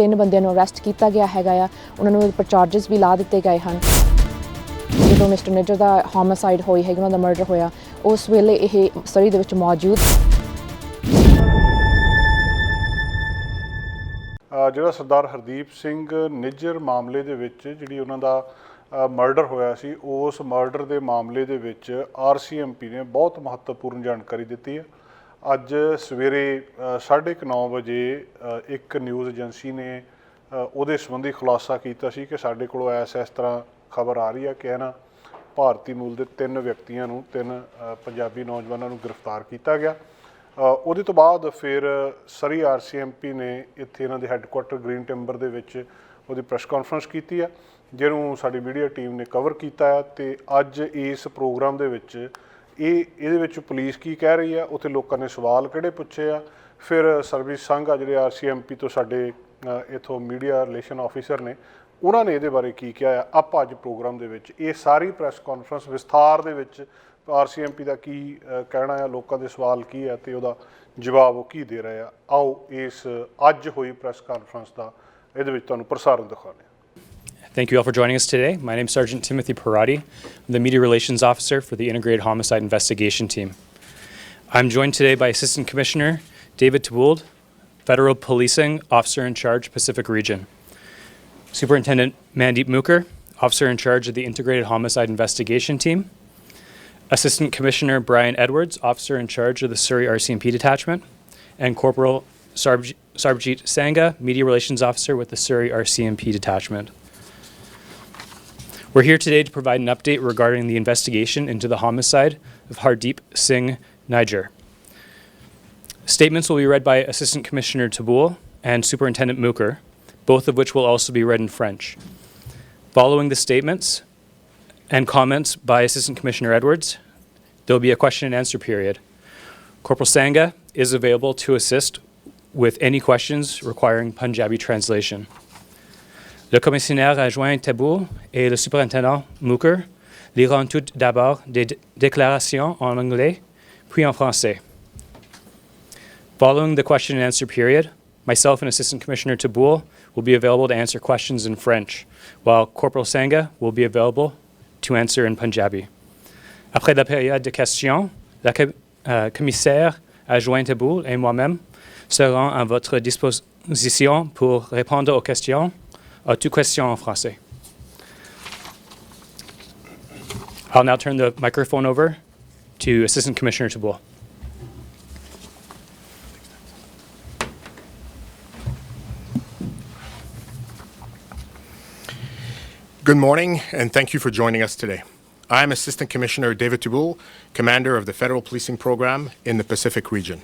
3 ਬੰਦਿਆਂ ਨੂੰ ਅਰੈਸਟ ਕੀਤਾ ਗਿਆ ਹੈਗਾ ਆ। ਉਹਨਾਂ ਨੂੰ ਉੱਪਰ ਚਾਰजेस ਵੀ ਲਾ ਦਿੱਤੇ ਗਏ ਹਨ। ਜਦੋਂ ਮਿਸਟਰ ਨਿੱਜਰ ਦਾ ਹੋਮਿਸਾਈਡ ਹੋਈ ਹੈਗੀ, ਉਹਨਾਂ ਦਾ ਮਰਡਰ ਹੋਇਆ, ਉਸ ਵੇਲੇ ਇਹ ਸਰੀ ਦੇ ਵਿੱਚ ਮੌਜੂਦ ਜਿਹੜਾ ਸਰਦਾਰ ਹਰਦੀਪ ਸਿੰਘ ਨਿੱਜਰ ਮਾਮਲੇ ਦੇ ਵਿੱਚ ਜਿਹੜੀ ਉਹਨਾਂ ਦਾ ਮਰਡਰ ਹੋਇਆ ਸੀ, ਉਸ ਮਰਡਰ ਦੇ ਮਾਮਲੇ ਦੇ ਵਿੱਚ RCMP ਨੇ ਬਹੁਤ ਮਹੱਤਵਪੂਰਨ ਜਾਣਕਾਰੀ ਦਿੱਤੀ ਹੈ। ਅੱਜ ਸਵੇਰੇ 9:30 ਵਜੇ ਇੱਕ ਨਿਊਜ਼ ਏਜੰਸੀ ਨੇ ਉਹਦੇ ਸੰਬੰਧੀ ਖੁਲਾਸਾ ਕੀਤਾ ਸੀ ਕਿ ਸਾਡੇ ਕੋਲੋਂ ਇਸ ਤਰ੍ਹਾਂ ਖਬਰ ਆ ਰਹੀ ਹੈ ਕਿ ਇਹਨਾਂ ਭਾਰਤੀ ਮੂਲ ਦੇ 3 ਵਿਅਕਤੀਆਂ ਨੂੰ 3 ਪੰਜਾਬੀ ਨੌਜਵਾਨਾਂ ਨੂੰ ਗ੍ਰਿਫਤਾਰ ਕੀਤਾ ਗਿਆ। ਉਹਦੇ ਤੋਂ ਬਾਅਦ ਫਿਰ ਸਰੀ RCMP ਨੇ ਇੱਥੇ ਇਹਨਾਂ ਦੇ ਹੈੱਡਕੁਆਟਰ ਗ੍ਰੀਨ ਟਿੰਬਰ ਦੇ ਵਿੱਚ ਉਹਦੀ ਪ੍ਰੈਸ ਕਾਨਫਰੰਸ ਕੀਤੀ ਹੈ, ਜਿਹਨੂੰ ਸਾਡੀ ਮੀਡੀਆ ਟੀਮ ਨੇ ਕਵਰ ਕੀਤਾ ਹੈ। ਅਤੇ ਅੱਜ ਇਸ ਪ੍ਰੋਗਰਾਮ ਦੇ ਵਿੱਚ ਇਹਦੇ ਵਿੱਚ ਪੁਲਿਸ ਕੀ ਕਹਿ ਰਹੀ ਆ, ਉੱਥੇ ਲੋਕਾਂ ਨੇ ਸਵਾਲ ਕਿਹੜੇ ਪੁੱਛੇ ਆ, ਫਿਰ ਸਰਵਿਸ ਸੰਘ ਆ ਜਿਹੜੇ RCMP ਤੋਂ ਸਾਡੇ ਇੱਥੋਂ ਮੀਡੀਆ ਰਿਲੇਸ਼ਨ ਆਫਿਸਰ ਨੇ, ਉਹਨਾਂ ਨੇ ਇਹਦੇ ਬਾਰੇ ਕੀ ਕਿਹਾ ਆ। ਆਪਾਂ ਅੱਜ ਪ੍ਰੋਗਰਾਮ ਦੇ ਵਿੱਚ ਇਹ ਸਾਰੀ ਪ੍ਰੈਸ ਕਾਨਫਰੰਸ ਵਿਸਥਾਰ ਦੇ ਵਿੱਚ RCMP ਦਾ ਕੀ ਕਹਿਣਾ ਆ, ਲੋਕਾਂ ਦੇ ਸਵਾਲ ਕੀ ਆ ਅਤੇ ਉਹਦਾ ਜਵਾਬ ਉਹ ਕੀ ਦੇ ਰਹੇ ਆ। ਆਓ ਇਸ ਅੱਜ ਹੋਈ ਪ੍ਰੈਸ ਕਾਨਫਰੰਸ ਦਾ ਇਹਦੇ ਵਿੱਚ ਤੁਹਾਨੂੰ ਪ੍ਰਸਾਰਣ ਦਿਖਾਉਂਦੇ ਹਾਂ। Thank you all for joining us today. My name is Sergeant Timothy Parati. I'm the Media Relations Officer for the Integrated Homicide Investigation Team. I'm joined today by Assistant Commissioner David Tabould, Federal Policing Officer in Charge, Pacific Region. Superintendent Mandeep Mooker, Officer in Charge of the Integrated Homicide Investigation Team. Assistant Commissioner Brian Edwards, Officer in Charge of the Surrey RCMP Detachment. And Corporal Sarbjeet Sangha, Media Relations Officer with the Surrey RCMP Detachment. We're here today to provide an update regarding the investigation into the homicide of Hardeep Singh Nijjar. Statements will be read by Assistant Commissioner Taboul and Superintendent Mooker, both of which will also be read in French. Following the statements and comments by Assistant Commissioner Edwards, there will be a question and answer period. Corporal Sangha is available to assist with any questions requiring Punjabi translation. Le commissaire adjoint Taboul et le superintendant Mooker liront tout d'abord des déclarations en anglais, puis en français. Following the question and answer period, myself and Assistant Commissioner Taboul will be available to answer questions in French, while Corporal Sangha will be available to answer in Punjabi. Après la période de questions, la commissaire adjoint Taboul et moi-même serons à votre disposition pour répondre aux questions. Two questions en français. I'll now turn the microphone over to Assistant Commissioner Taboul. Good morning, and thank you for joining us today. I am Assistant Commissioner David Taboul, Commander of the Federal Policing Program in the Pacific Region.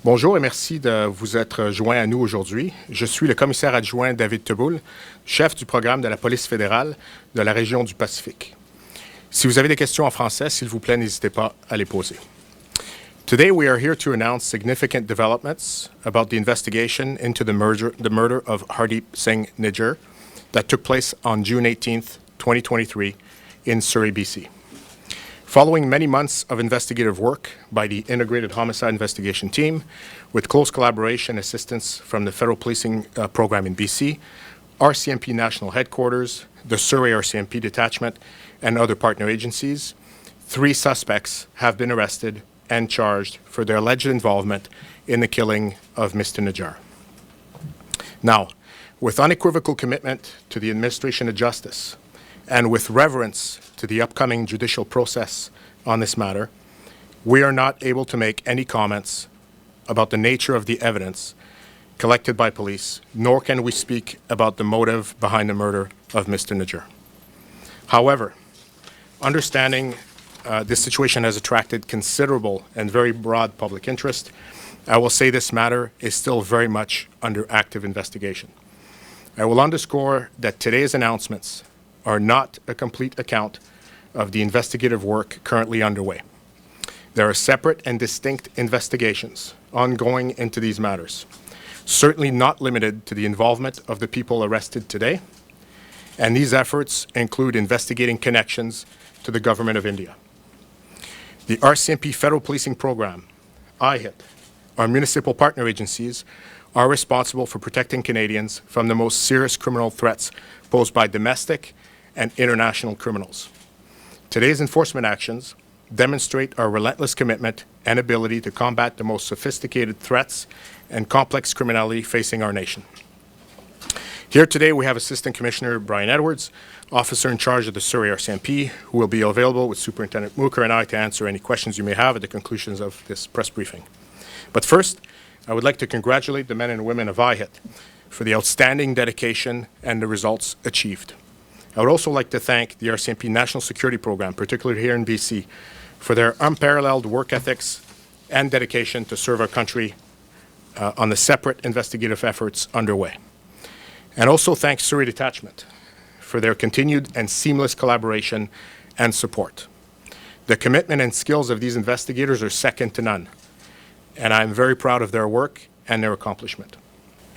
Bonjour et merci de vous être joint à nous aujourd'hui. Je suis le commissaire adjoint David Taboul, chef du programme de la police fédérale de la région du Pacifique. Si vous avez des questions en français, s'il vous plaît, n'hésitez pas à les poser. Today we are here to announce significant developments about the investigation into the murder of Hardeep Singh Nijjar that took place on June 18th, 2023 in Surrey, BC. Following many months of investigative work by the Integrated Homicide Investigation Team, with close collaboration and assistance from the Federal Policing Program in BC, RCMP National Headquarters, the Surrey RCMP Detachment, and other partner agencies, 3 suspects have been arrested and charged for their alleged involvement in the killing of Mr. Nijjar. Now, with unequivocal commitment to the administration of justice, and with reverence to the upcoming judicial process on this matter, we are not able to make any comments about the nature of the evidence collected by police, nor can we speak about the motive behind the murder of Mr. Nijjar. However, understanding this situation has attracted considerable and very broad public interest, I will say this matter is still very much under active investigation. I will underscore that today's announcements are not a complete account of the investigative work currently underway. There are separate and distinct investigations ongoing into these matters, certainly not limited to the involvement of the people arrested today, and these efforts include investigating connections to the Government of India. The RCMP Federal Policing Program, IHIT, our municipal partner agencies are responsible for protecting Canadians from the most serious criminal threats posed by domestic and international criminals. Today's enforcement actions demonstrate our relentless commitment and ability to combat the most sophisticated threats and complex criminality facing our nation. Here today we have Assistant Commissioner Brian Edwards, officer in charge of the Surrey RCMP, who will be available with Superintendent Mooker and I to answer any questions you may have at the conclusions of this press briefing. But first, I would like to congratulate the men and women of IHIT for the outstanding dedication and the results achieved. I would also like to thank the RCMP National Security Program, particularly here in BC, for their unparalleled work ethics and dedication to serve our country on the separate investigative efforts underway. And also thank Surrey Detachment for their continued and seamless collaboration and support. The commitment and skills of these investigators are second to none, and I'm very proud of their work and their accomplishment.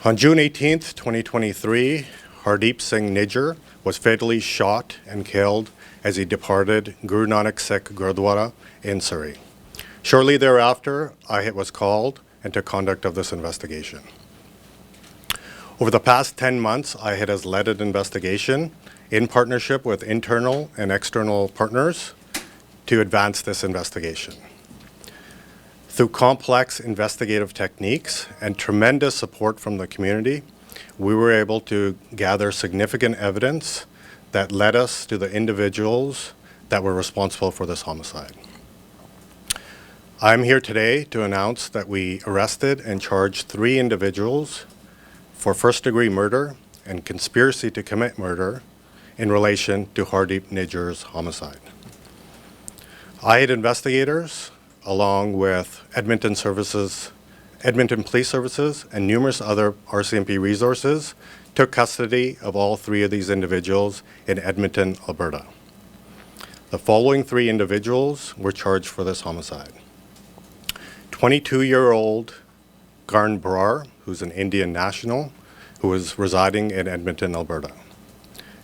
On June 18th, 2023, Hardeep Singh Nijjar was fatally shot and killed as he departed Guru Nanak Sikh Gurdwara in Surrey. Shortly thereafter, IHIT was called into conduct of this investigation. Over the past 10 months, IHIT has led an investigation in partnership with internal and external partners to advance this investigation. Through complex investigative techniques and tremendous support from the community, we were able to gather significant evidence that led us to the individuals that were responsible for this homicide. I'm here today to announce that we arrested and charged 3 individuals for first-degree murder and conspiracy to commit murder in relation to Hardeep Nijjar's homicide. IHIT investigators, along with Edmonton Police Services, and numerous other RCMP resources, took custody of all 3 of these individuals in Edmonton, Alberta. The following 3 individuals were charged for this homicide. 22-year-old Garn Brar, who's an Indian national, who was residing in Edmonton, Alberta.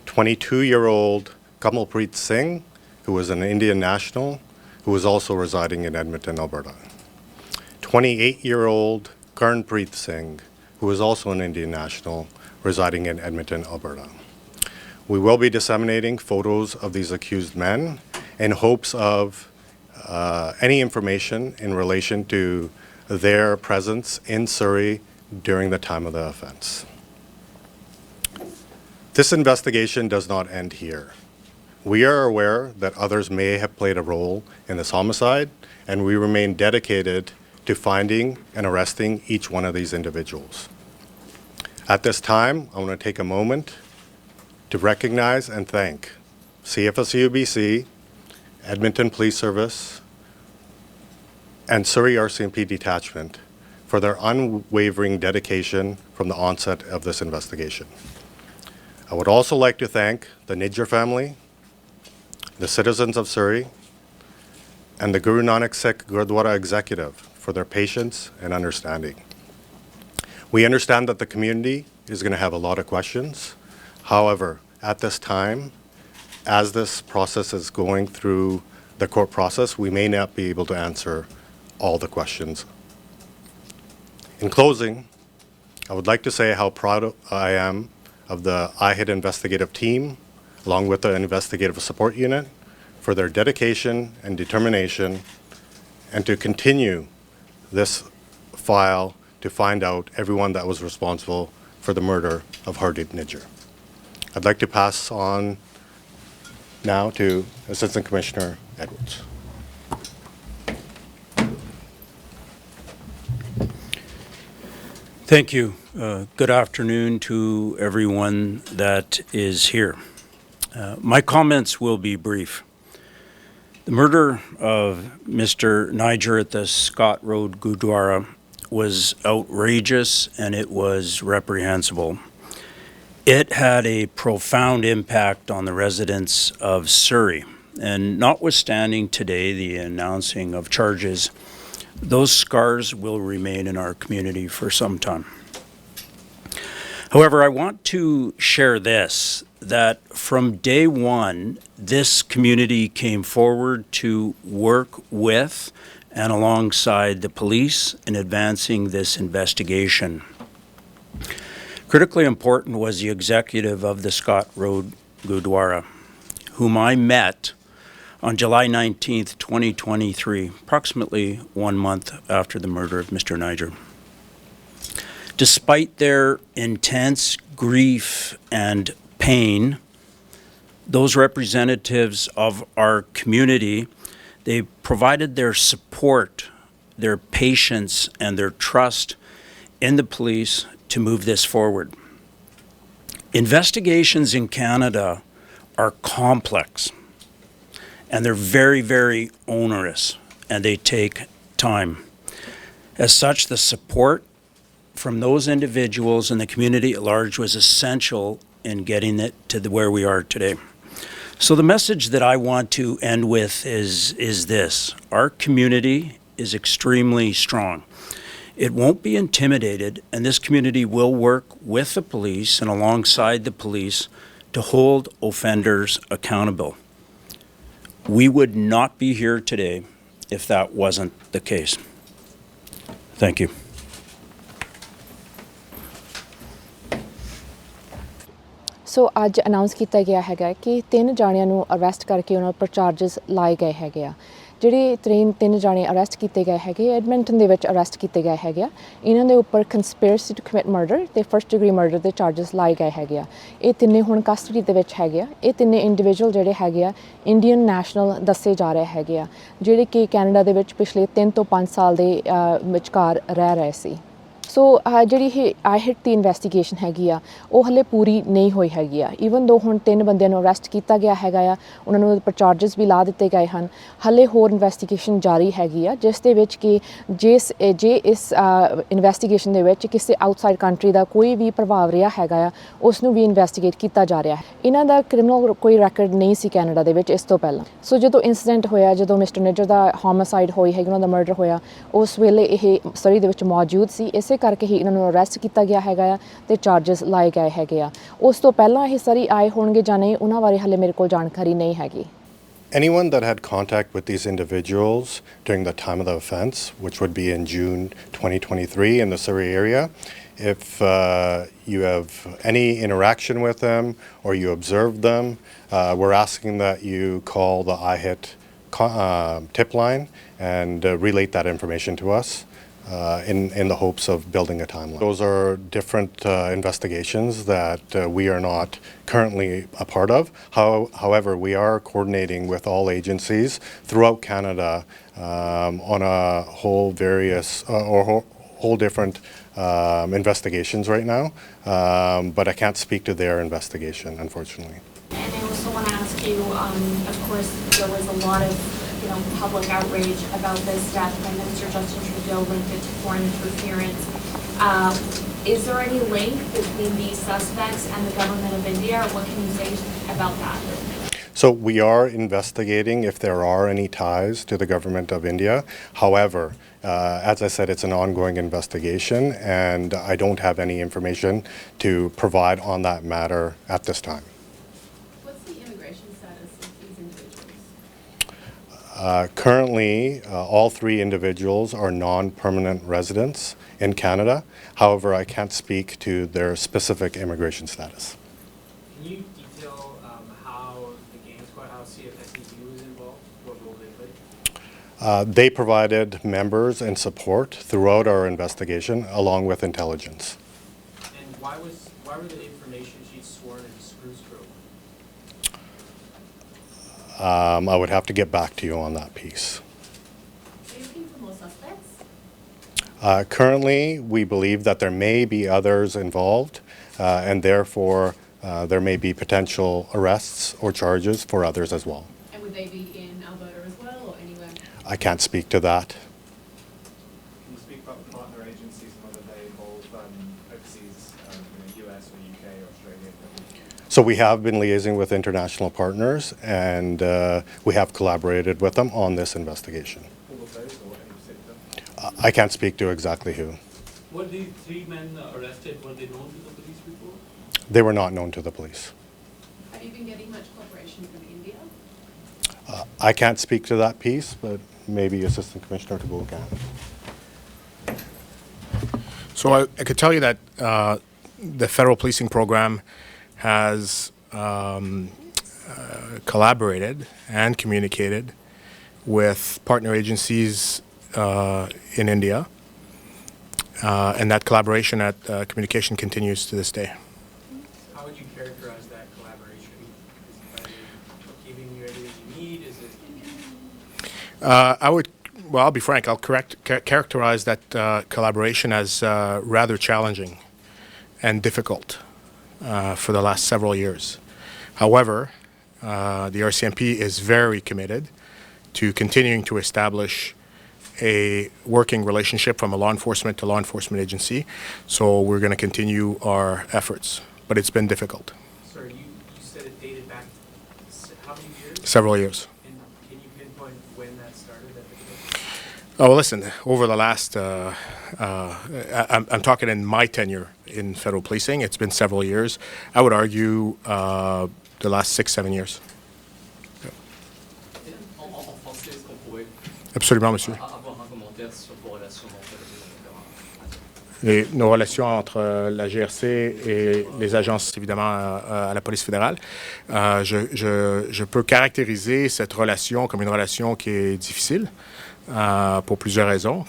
22-year-old Kamalpreet Singh, who was an Indian national, who was also residing in Edmonton, Alberta. 28-year-old Garnpreet Singh, who is also an Indian national, residing in Edmonton, Alberta. We will be disseminating photos of these accused men in hopes of any information in relation to their presence in Surrey during the time of the offense. This investigation does not end here. We are aware that others may have played a role in this homicide, and we remain dedicated to finding and arresting each one of these individuals. At this time, I want to take a moment to recognize and thank CFSU-BC, Edmonton Police Service, and Surrey RCMP Detachment for their unwavering dedication from the onset of this investigation. I would also like to thank the Nijjar family, the citizens of Surrey, and the Guru Nanak Sikh Gurdwara Executive for their patience and understanding. We understand that the community is going to have a lot of questions. However, at this time, as this process is going through the court process, we may not be able to answer all the questions. In closing, I would like to say how proud I am of the IHIT investigative team, along with the investigative support unit, for their dedication and determination, and to continue this file to find out everyone that was responsible for the murder of Hardeep Nijjar. I'd like to pass on now to Assistant Commissioner Edwards. Thank you. Good afternoon to everyone that is here. My comments will be brief. The murder of Mr. Nijjar at the Scott Road Gurdwara was outrageous and it was reprehensible. It had a profound impact on the residents of Surrey, and notwithstanding today the announcing of charges, those scars will remain in our community for some time. However, I want to share this, that from day one, this community came forward to work with and alongside the police in advancing this investigation. Critically important was the executive of the Scott Road Gurdwara, whom I met on July 19th, 2023, approximately 1 month after the murder of Mr. Niger. Despite their intense grief and pain, those representatives of our community, they provided their support, their patience, and their trust in the police to move this forward. Investigations in Canada are complex, and they're very, very onerous, and they take time. As such, the support from those individuals and the community at large was essential in getting it to where we are today. So the message that I want to end with is this. Our community is extremely strong. It won't be intimidated, and this community will work with the police and alongside the police to hold offenders accountable. We would not be here today if that wasn't the case. Thank you. ਸੋ ਅੱਜ announce ਕੀਤਾ ਗਿਆ ਹੈਗਾ ਕਿ 3 ਜਾਣਿਆਂ ਨੂੰ arrest ਕਰਕੇ ਉਹਨਾਂ ਉੱਪਰ ਚਾਰजेस ਲਾਏ ਗਏ ਹੈਗੇ ਆ। ਜਿਹੜੇ ਤਿੰਨ ਜਾਣੇ ਅਰੈਸਟ ਕੀਤੇ ਗਏ ਹੈਗੇ ਐਡਮਿੰਟਨ ਦੇ ਵਿੱਚ ਅਰੈਸਟ ਕੀਤੇ ਗਏ ਹੈਗੇ ਆ। ਇਹਨਾਂ ਦੇ ਉੱਪਰ ਕੰਸਪੀਰੇਸੀ ਟੂ ਕਮਿਟ ਮਰਡਰ ਤੇ ਫਰਸਟ ਡਿਗਰੀ ਮਰਡਰ ਦੇ ਚਾਰजेस ਲਾਏ ਗਏ ਹੈਗੇ ਆ। ਇਹ ਤਿੰਨੇ ਹੁਣ ਕਸਟਡੀ ਦੇ ਵਿੱਚ ਹੈਗੇ ਆ। ਇਹ ਤਿੰਨੇ ਇੰਡੀਵਿਜੂਅਲ ਜਿਹੜੇ ਹੈਗੇ ਆ ਇੰਡੀਅਨ ਨੈਸ਼ਨਲ ਦੱਸੇ ਜਾ ਰਹੇ ਹੈਗੇ ਆ, ਜਿਹੜੇ ਕਿ ਕੈਨੇਡਾ ਦੇ ਵਿੱਚ ਪਿਛਲੇ 3 ਤੋਂ 5 ਸਾਲ ਦੇ ਵਿਚਕਾਰ ਰਹਿ ਰਹੇ ਸੀ। ਸੋ ਜਿਹੜੀ ਇਹ ਆਈ-ਹਿਟ ਦੀ ਇਨਵੈਸਟੀਗੇਸ਼ਨ ਹੈਗੀ ਆ ਉਹ ਹਲੇ ਪੂਰੀ ਨਹੀਂ ਹੋਈ ਹੈਗੀ ਆ। ਈਵਨ ਦੋ ਹੁਣ 3 ਬੰਦਿਆਂ ਨੂੰ ਅਰੈਸਟ ਕੀਤਾ ਗਿਆ ਹੈਗਾ ਆ, ਉਹਨਾਂ ਨੂੰ ਉੱਪਰ ਚਾਰजेस ਵੀ ਲਾ ਦਿੱਤੇ ਗਏ ਹਨ। ਹਲੇ ਹੋਰ ਇਨਵੈਸਟੀਗੇਸ਼ਨ ਜਾਰੀ ਹੈਗੀ ਆ, ਜਿਸ ਦੇ ਵਿੱਚ ਕਿ ਜੇ ਇਸ ਇਨਵੈਸਟੀਗੇਸ਼ਨ ਦੇ ਵਿੱਚ ਕਿਸੇ ਆਊਟਸਾਈਡ ਕੰਟਰੀ ਦਾ ਕੋਈ ਵੀ ਪ੍ਰਭਾਵ ਰਿਹਾ ਹੈਗਾ ਆ, ਉਸ ਨੂੰ ਵੀ ਇਨਵੈਸਟੀਗੇਟ ਕੀਤਾ ਜਾ ਰਿਹਾ ਹੈ। ਇਹਨਾਂ ਦਾ ਕ੍ਰਿਮੀਨਲ ਕੋਈ ਰੈਕਡ ਨਹੀਂ ਸੀ ਕੈਨੇਡਾ ਦੇ ਵਿੱਚ ਇਸ ਤੋਂ ਪਹਿਲਾਂ। ਸੋ ਜਦੋਂ ਇੰਸੀਡੈਂਟ ਹੋਇਆ, ਜਦੋਂ ਮਿਸਟਰ ਨਿਜਰ ਦਾ ਹੋਮਿਸਾਈਡ ਹੋਈ ਹੈਗੀ, ਉਹਨਾਂ ਦਾ ਮਰਡਰ ਹੋਇਆ, ਉਸ ਵੇਲੇ ਇਹ ਸਰੀ ਦੇ ਵਿੱਚ ਮੌਜੂਦ ਸੀ। ਇਸੇ ਕਰਕੇ ਹੀ ਇਹਨਾਂ ਨੂੰ ਅਰੈਸਟ ਕੀਤਾ ਗਿਆ ਹੈਗਾ ਆ ਤੇ ਚਾਰजेस ਲਾਏ ਗਏ ਹੈਗੇ ਆ। ਉਸ ਤੋਂ ਪਹਿਲਾਂ ਇਹ ਸਰੀ ਆਏ ਹੋਣਗੇ ਜਾਂ ਨਹੀਂ, ਉਹਨਾਂ ਬਾਰੇ ਹਾਲੇ ਮੇਰੇ ਕੋਲ ਜਾਣਕਾਰੀ ਨਹੀਂ ਹੈਗੀ। Anyone that had contact with these individuals during the time of the offense, which would be in June 2023 in the Surrey area, if you have any interaction with them or you observed them, we're asking that you call the IHIT tip line and relate that information to us. In the hopes of building a timeline. Those are different investigations that we are not currently a part of. However, we are coordinating with all agencies throughout Canada on a whole different investigations right now, but I can't speak to their investigation, unfortunately. And I also want to ask you, of course, there was a lot of public outrage about this death. Prime Minister Justin Trudeau linked it to foreign interference. Is there any link between these suspects and the government of India, or what can you say about that? So we are investigating if there are any ties to the government of India. However, as I said, it's an ongoing investigation, and I don't have any information to provide on that matter at this time. Currently, all 3 individuals are non-permanent residents in Canada. However, I can't speak to their specific immigration status. Can you detail how the Games Courthouse CFSEU was involved? What role they played? They provided members and support throughout our investigation, along with intelligence. And why were the information sheets sworn into screws through? I would have to get back to you on that piece. Are you looking for more suspects? Currently, we believe that there may be others involved, and therefore there may be potential arrests or charges for others as well. And would they be in Alberta as well, or anywhere? I can't speak to that. Can you speak about the partner agencies and whether they involve overseas, US or UK or Australia? So we have been liaising with international partners, and we have collaborated with them on this investigation. All of those, or any particular? I can't speak to exactly who. Were the 3 men arrested, were they known to the police before? They were not known to the police. Have you been getting much cooperation from India? I can't speak to that piece, but maybe Assistant Commissioner Tabool can. So I could tell you that the federal policing program has collaborated and communicated with partner agencies in India, and that collaboration, that communication continues to this day. How would you characterize that collaboration? Is it giving you everything you need? Is it? I'll be frank, I'll characterize that collaboration as rather challenging and difficult for the last several years. However, the RCMP is very committed to continuing to establish a working relationship from a law enforcement to law enforcement agency. So we're going to continue our efforts, but it's been difficult. Sorry, you said it dated back how many years? Several years. And can you pinpoint when that started? Oh, well, listen, over the last, I'm talking in my tenure in federal policing, it's been several years. I would argue the last 6-7 years. En français, est-ce qu'on pourrait Absolument, monsieur. avoir un commentaire sur vos relations entre Nos relations entre la GRC et les agences, évidemment, à la police fédérale. Je peux caractériser cette relation comme une relation qui est difficile pour plusieurs raisons,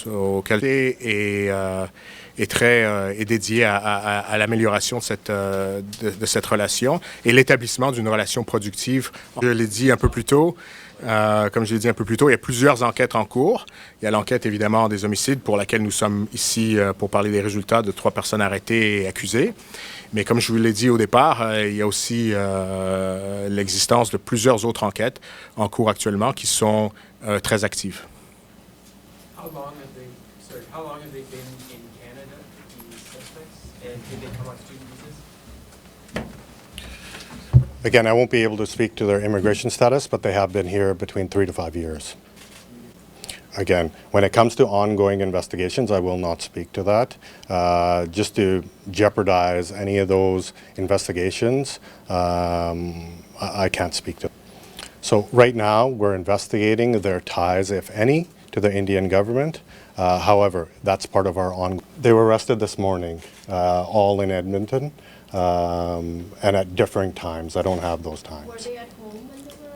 auxquelles est dédié à l'amélioration de cette relation et l'établissement d'une relation productive. Je l'ai dit un peu plus tôt. Comme je l'ai dit un peu plus tôt, il y a plusieurs enquêtes en cours. Il y a l'enquête, évidemment, des homicides pour laquelle nous sommes ici pour parler des résultats de 3 personnes arrêtées et accusées. Mais comme je vous l'ai dit au départ, il y a aussi l'existence de plusieurs autres enquêtes en cours actuellement qui sont très actives. How long have they been in Canada, these suspects? And did they come on student visas? Again, I won't be able to speak to their immigration status, but they have been here between 3 to 5 years. Again, when it comes to ongoing investigations, I will not speak to that. Just to jeopardize any of those investigations, I can't speak to. So right now, we're investigating their ties, if any, to the Indian government. However, that's part of our They were arrested this morning, all in Edmonton, and at differing times. I don't have those times. Were they at home when they were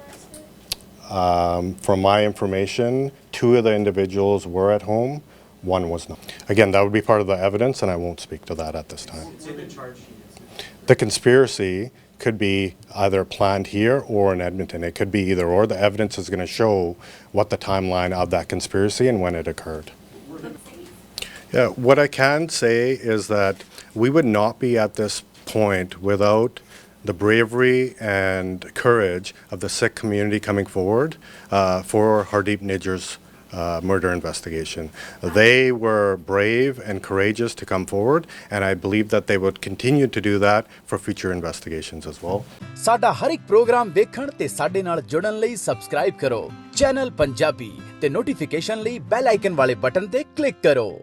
arrested? From my information, 2 of the individuals were at home, 1 was not. Again, that would be part of the evidence, and I won't speak to that at this time. It's in the charge sheet. The conspiracy could be either planned here or in Edmonton. It could be either or. The evidence is going to show what the timeline of that conspiracy and when it occurred. Yeah, what I can say is that we would not be at this point without the bravery and courage of the Sikh community coming forward for Hardeep Nijjar's murder investigation. They were brave and courageous to come forward, and I believe that they would continue to do that for future investigations as well. ਸਾਡਾ ਹਰ ਇੱਕ programme ਵੇਖਣ ਤੇ ਸਾਡੇ ਨਾਲ ਜੁੜਨ ਲਈ subscribe ਕਰੋ channel Punjabi ਤੇ ਨੋਟੀਫਿਕੇਸ਼ਨ ਲਈ ਬੈਲ ਆਈਕਨ ਵਾਲੇ ਬਟਨ ਤੇ ਕਲਿੱਕ ਕਰੋ।